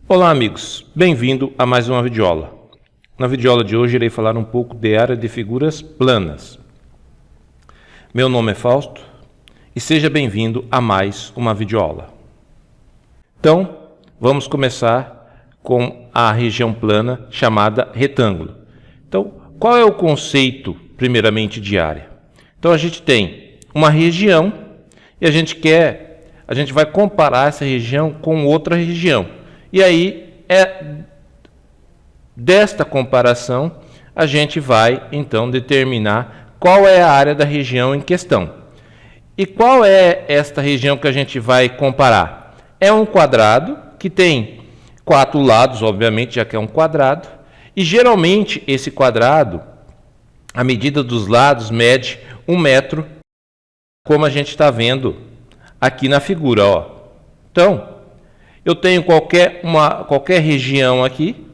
Olá amigos, bem-vindo a mais uma videoaula. Na videoaula de hoje irei falar um pouco de área de figuras planas. Meu nome é Fausto e seja bem-vindo a mais uma videoaula. Então, vamos começar com a região plana chamada retângulo. Então, qual é o conceito primeiramente de área? Então a gente tem uma região e a gente vai comparar essa região com outra região. E aí, desta comparação, a gente vai, então, determinar qual é a área da região em questão. E qual é esta região que a gente vai comparar? É um quadrado que tem 4 lados, obviamente, já que é um quadrado. E, geralmente, esse quadrado, a medida dos lados mede 1 metro, como a gente está vendo aqui na figura, ó. Então, eu tenho qualquer região aqui.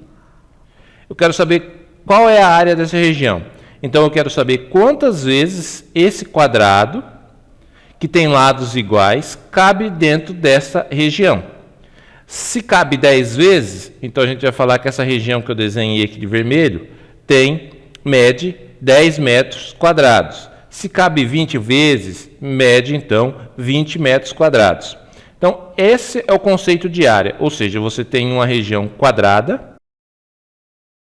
Eu quero saber qual é a área dessa região. Então, eu quero saber quantas vezes esse quadrado, que tem lados iguais, cabe dentro dessa região. Se cabe 10 vezes, então a gente vai falar que essa região que eu desenhei aqui de vermelho mede 10 metros quadrados. Se cabe 20 vezes, mede então 20 metros quadrados. Então, esse é o conceito de área, ou seja, você tem uma região quadrada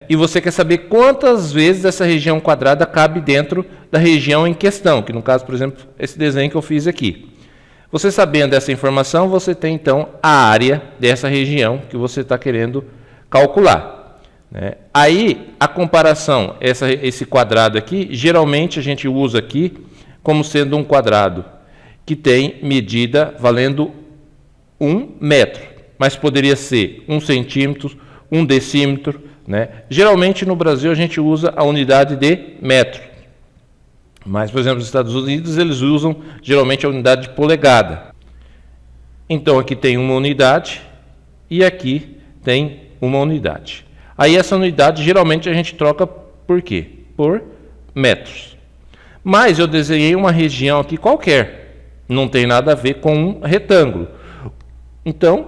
e você quer saber quantas vezes essa região quadrada cabe dentro da região em questão, que no caso, por exemplo, esse desenho que eu fiz aqui. Você sabendo dessa informação, você tem então a área dessa região que você está querendo calcular, né? Aí, a comparação, esse quadrado aqui, geralmente a gente usa aqui como sendo um quadrado que tem medida valendo 1 metro, mas poderia ser 1 centímetro, 1 decímetro, né? Geralmente no Brasil a gente usa a unidade de metro, mas por exemplo nos Estados Unidos eles usam geralmente a unidade de polegada. Então aqui tem uma unidade e aqui tem uma unidade. Aí essa unidade geralmente a gente troca por quê? Por metros. Mas eu desenhei uma região aqui qualquer, não tem nada a ver com um retângulo. Então,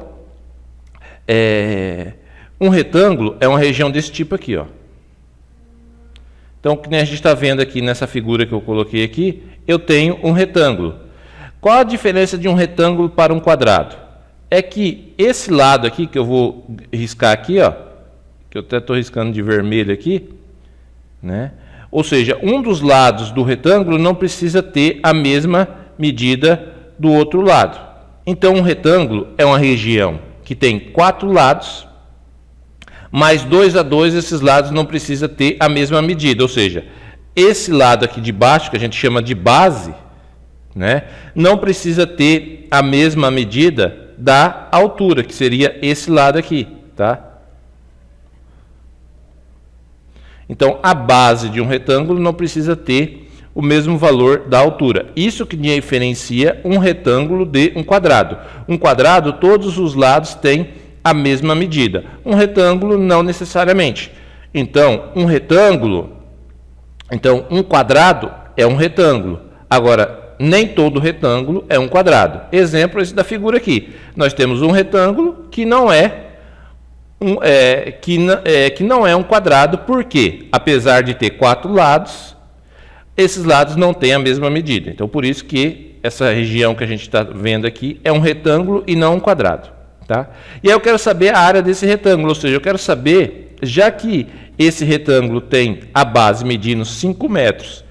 um retângulo é uma região desse tipo aqui, ó. Então, que nem a gente está vendo aqui nessa figura que eu coloquei aqui, eu tenho um retângulo. Qual a diferença de um retângulo para um quadrado? É que esse lado aqui, que eu vou riscar aqui, ó, que eu até estou riscando de vermelho aqui, né? Ou seja, um dos lados do retângulo não precisa ter a mesma medida do outro lado. Então, um retângulo é uma região que tem 4 lados, mais 2 a 2, esses lados não precisam ter a mesma medida. Ou seja, esse lado aqui de baixo, que a gente chama de base, né, não precisa ter a mesma medida da altura, que seria esse lado aqui, tá? Então, a base de um retângulo não precisa ter o mesmo valor da altura. Isso que diferencia um retângulo de um quadrado. Um quadrado, todos os lados têm a mesma medida. Um retângulo, não necessariamente. Então, um quadrado é um retângulo. Agora, nem todo retângulo é um quadrado. Exemplo esse da figura aqui. Nós temos um retângulo que não é um quadrado, porque, apesar de ter 4 lados, esses lados não têm a mesma medida. Então, por isso que essa região que a gente está vendo aqui é um retângulo e não um quadrado, tá? E aí eu quero saber a área desse retângulo, ou seja, eu quero saber, já que esse retângulo tem a base medindo 5 metros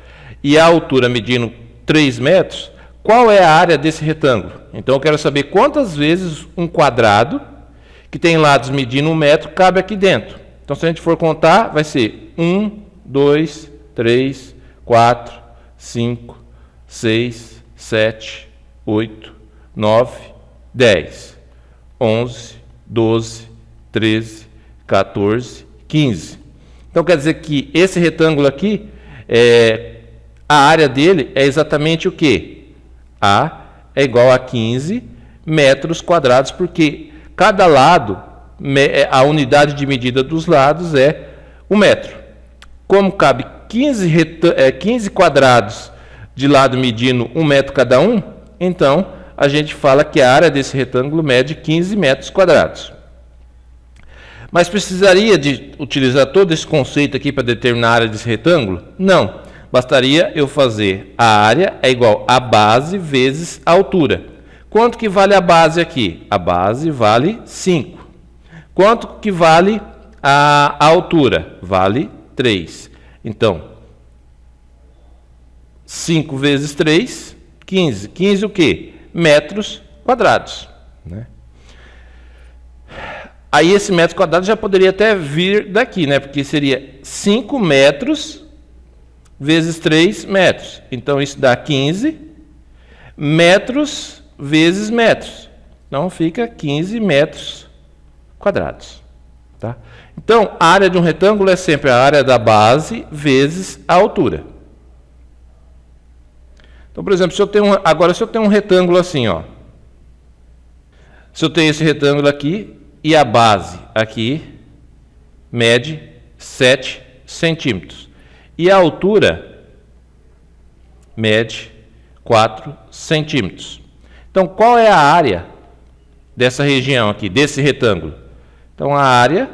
e a altura medindo 3 metros, qual é a área desse retângulo? Então, eu quero saber quantas vezes um quadrado, que tem lados medindo 1 metro, cabe aqui dentro. Então, se a gente for contar, vai ser 1, 2, 3, 4, 5, 6, 7, 8, 9, 10, 11, 12, 13, 14, 15. Então, quer dizer que esse retângulo aqui, a área dele é exatamente o quê? A é igual a 15 metros quadrados, porque cada lado, a unidade de medida dos lados é 1 metro. Como cabe 15 quadrados de lado medindo 1 metro cada um, então a gente fala que a área desse retângulo mede 15 metros quadrados. Mas precisaria de utilizar todo esse conceito aqui para determinar a área desse retângulo? Não. Bastaria eu fazer a área é igual a base vezes a altura. Quanto que vale a base aqui? A base vale 5. Quanto que vale a altura? Vale 3. Então, 5 vezes 3, 15. 15 o quê? Metros quadrados, né? Aí esse metro quadrado já poderia até vir daqui, né? Porque seria 5 metros vezes 3 metros. Então, isso dá 15 metros vezes metros. Então, fica 15 metros quadrados. Tá? Então, a área de um retângulo é sempre a área da base vezes a altura. Então, por exemplo, se eu tenho um retângulo assim, ó. Se eu tenho esse retângulo aqui e a base aqui mede 7 centímetros. E a altura mede 4 centímetros. Então, qual é a área dessa região aqui, desse retângulo? Então, a área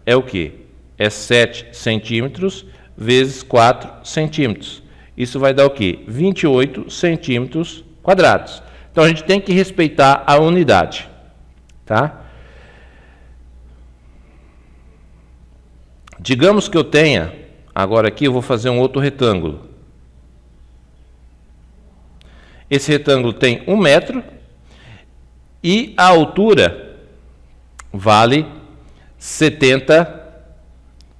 é o quê? É 7 centímetros vezes 4 centímetros. Isso vai dar o quê? 28 centímetros quadrados. Então, a gente tem que respeitar a unidade. Tá? Digamos que eu tenha, agora aqui eu vou fazer um outro retângulo. Esse retângulo tem 1 metro e a altura vale 70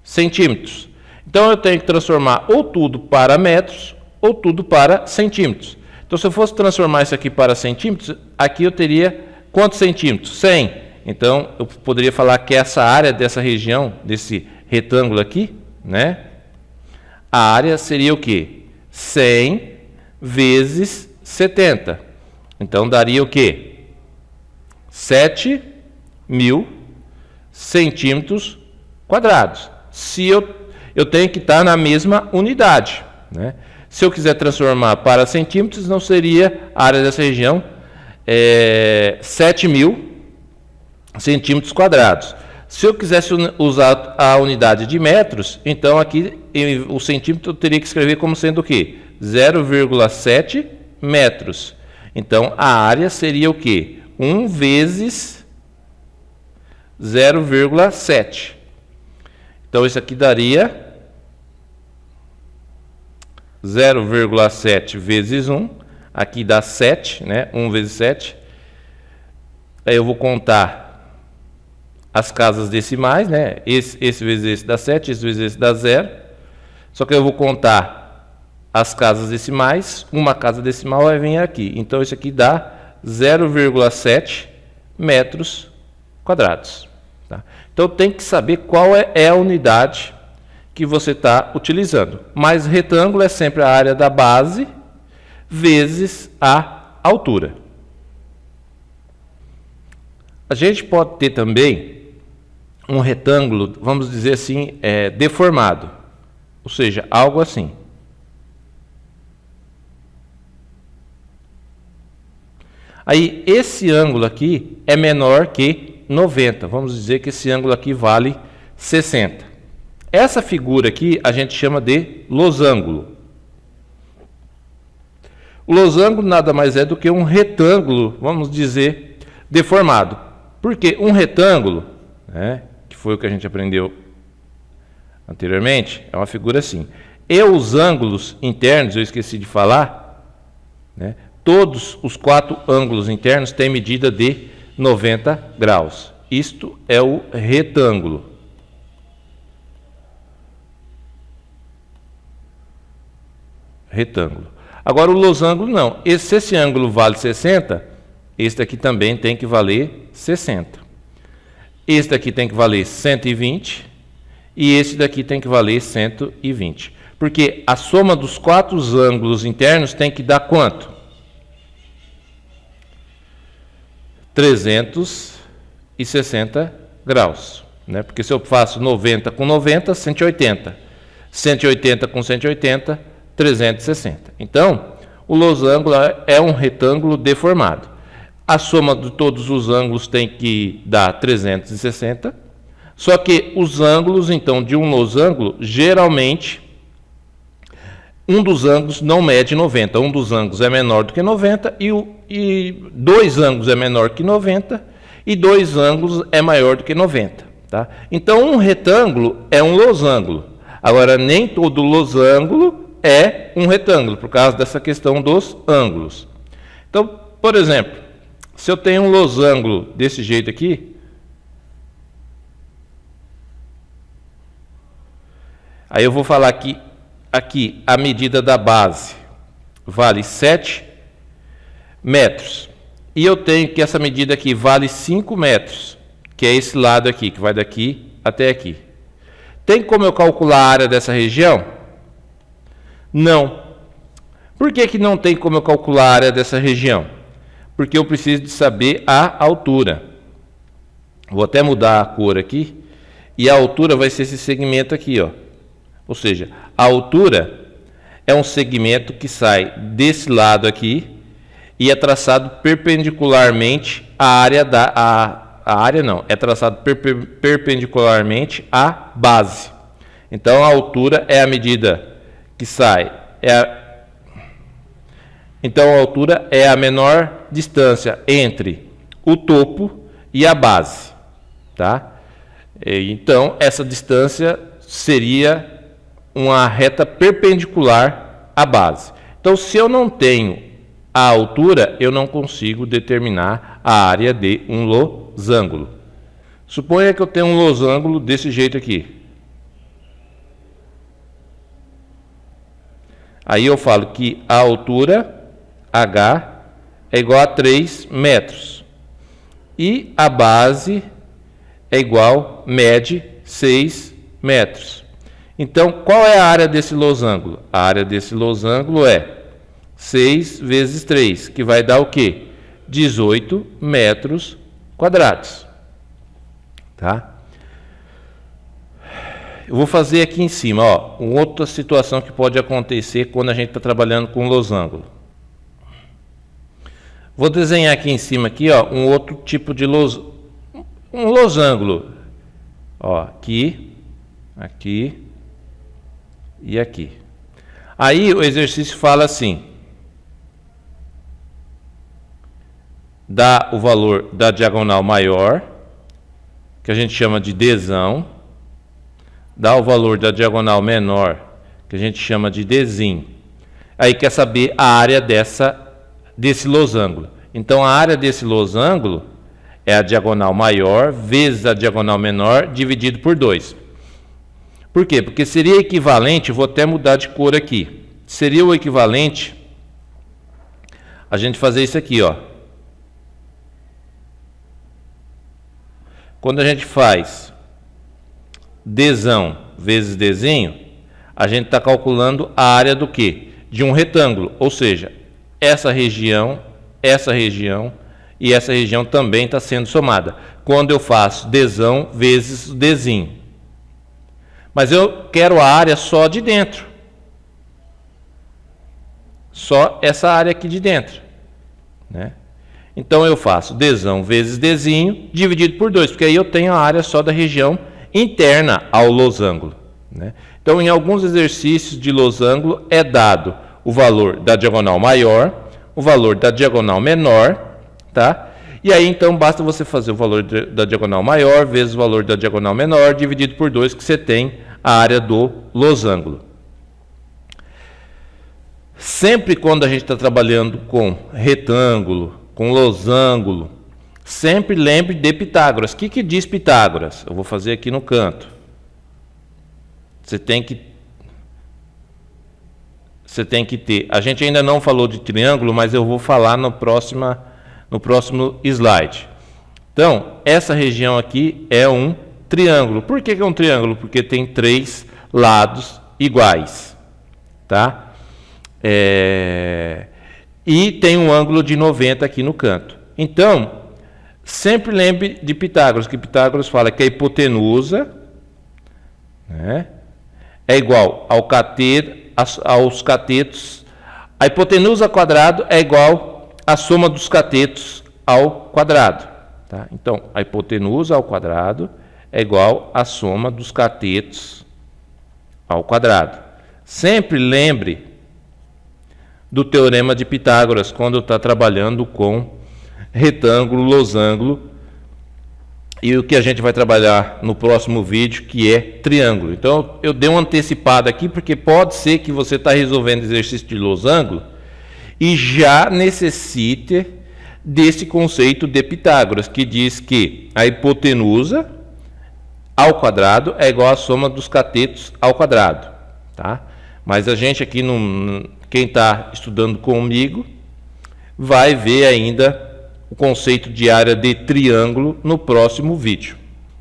centímetros. Então eu tenho que transformar ou tudo para metros ou tudo para centímetros. Então se eu fosse transformar isso aqui para centímetros, aqui eu teria quantos centímetros? 100. Então eu poderia falar que essa área dessa região, desse retângulo aqui, né? A área seria o quê? 100 vezes 70. Então daria o quê? 7.000 centímetros quadrados. Se eu tenho que estar na mesma unidade, né? Se eu quiser transformar para centímetros, não seria a área dessa região 7.000 centímetros quadrados. Se eu quisesse usar a unidade de metros, então aqui o centímetro eu teria que escrever como sendo o quê? 0,7 metros. Então a área seria o quê? 1 vezes 0,7. Então isso aqui daria 0,7 vezes 1. Aqui dá 7, né? 1 vezes 7. Aí eu vou contar as casas decimais, né? Esse vezes esse dá 7, esse vezes esse dá 0. Só que eu vou contar as casas decimais, uma casa decimal vai vir aqui. Então isso aqui dá 0,7 metros quadrados. Tá? Então tem que saber qual é a unidade que você está utilizando. Mas retângulo é sempre a área da base vezes a altura. A gente pode ter também um retângulo, vamos dizer assim, deformado. Ou seja, algo assim. Aí, esse ângulo aqui é menor que 90. Vamos dizer que esse ângulo aqui vale 60. Essa figura aqui a gente chama de losango. O losango nada mais é do que um retângulo, vamos dizer, deformado. Porque um retângulo, né, que foi o que a gente aprendeu anteriormente, é uma figura assim. E os ângulos internos, eu esqueci de falar, né, todos os 4 ângulos internos têm medida de 90 graus. Isto é o retângulo. Retângulo. Agora o losango não. Se esse ângulo vale 60, este aqui também tem que valer 60. Este aqui tem que valer 120 e esse daqui tem que valer 120. Porque a soma dos 4 ângulos internos tem que dar quanto? 360 graus. Né? Porque se eu faço 90 com 90, 180. 180 com 180, 360. Então, o losango é um retângulo deformado. A soma de todos os ângulos tem que dar 360. Só que os ângulos, então, de um losango, geralmente, um dos ângulos não mede 90. Um dos ângulos é menor do que 90 e dois ângulos é menor que 90 e dois ângulos é maior do que 90. Tá? Então, um retângulo é um losango. Agora, nem todo losango é um retângulo, por causa dessa questão dos ângulos. Então, por exemplo, se eu tenho um losango desse jeito aqui, aí eu vou falar que aqui a medida da base vale 7 metros. E eu tenho que essa medida aqui vale 5 metros, que é esse lado aqui, que vai daqui até aqui. Tem como eu calcular a área dessa região? Não. Por que não tem como eu calcular a área dessa região? Porque eu preciso de saber a altura. Vou até mudar a cor aqui. E a altura vai ser esse segmento aqui, ó. Ou seja, a altura é um segmento que sai desse lado aqui e é traçado perpendicularmente à área é traçado perpendicularmente à base. Então a altura é a medida que sai, então a altura é a menor distância entre o topo e a base, tá? Então essa distância seria uma reta perpendicular à base. Então, se eu não tenho a altura, eu não consigo determinar a área de um losango. Suponha que eu tenho um losango desse jeito aqui. Aí eu falo que a altura, H, é igual a 3 metros. E a base é igual, mede 6 metros. Então, qual é a área desse losango? A área desse losango é 6 vezes 3, que vai dar o quê? 18 metros quadrados. Tá? Eu vou fazer aqui em cima, ó, uma outra situação que pode acontecer quando a gente está trabalhando com losango. Vou desenhar aqui em cima, aqui, ó, um outro tipo de um losango. Ó, aqui, aqui e aqui. Aí o exercício fala assim: dá o valor da diagonal maior, que a gente chama de Dzão, dá o valor da diagonal menor, que a gente chama de Dzinho. Aí quer saber a área desse losango. Então a área desse losango é a diagonal maior vezes a diagonal menor dividido por 2. Por quê? Porque seria equivalente, vou até mudar de cor aqui. Seria o equivalente a gente fazer isso aqui, ó. Quando a gente faz Dzão vezes Dzinho, a gente está calculando a área do quê? De um retângulo, ou seja, essa região e essa região também está sendo somada. Quando eu faço Dzão vezes Dzinho. Mas eu quero a área só de dentro. Só essa área aqui de dentro, né? Então eu faço Dzão vezes Dzinho dividido por 2, porque aí eu tenho a área só da região interna ao losango, né? Então, em alguns exercícios de losango é dado o valor da diagonal maior, o valor da diagonal menor, tá? E aí então basta você fazer o valor da diagonal maior vezes o valor da diagonal menor dividido por 2, que você tem a área do losango. Sempre quando a gente está trabalhando com retângulo, com losango, sempre lembre de Pitágoras. O que diz Pitágoras? Eu vou fazer aqui no canto. Você tem que ter. A gente ainda não falou de triângulo, mas eu vou falar no próximo slide. Então, essa região aqui é um triângulo. Por que é um triângulo? Porque tem 3 lados iguais, tá? E tem um ângulo de 90 aqui no canto. Então, sempre lembre de Pitágoras, que Pitágoras fala que a hipotenusa, né, é igual aos catetos. A hipotenusa ao quadrado é igual à soma dos catetos ao quadrado. Tá? Então, a hipotenusa ao quadrado é igual à soma dos catetos ao quadrado. Sempre lembre do teorema de Pitágoras quando está trabalhando com retângulo, losango, e o que a gente vai trabalhar no próximo vídeo, que é triângulo. Então eu dei uma antecipada aqui, porque pode ser que você está resolvendo exercício de losango e já necessite desse conceito de Pitágoras, que diz que a hipotenusa ao quadrado é igual à soma dos catetos ao quadrado, tá? Mas a gente aqui, quem está estudando comigo, vai ver ainda o conceito de área de triângulo no próximo vídeo.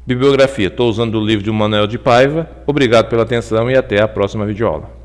Bibliografia: estou usando o livro de Manuel de Paiva. Obrigado pela atenção e até a próxima videoaula.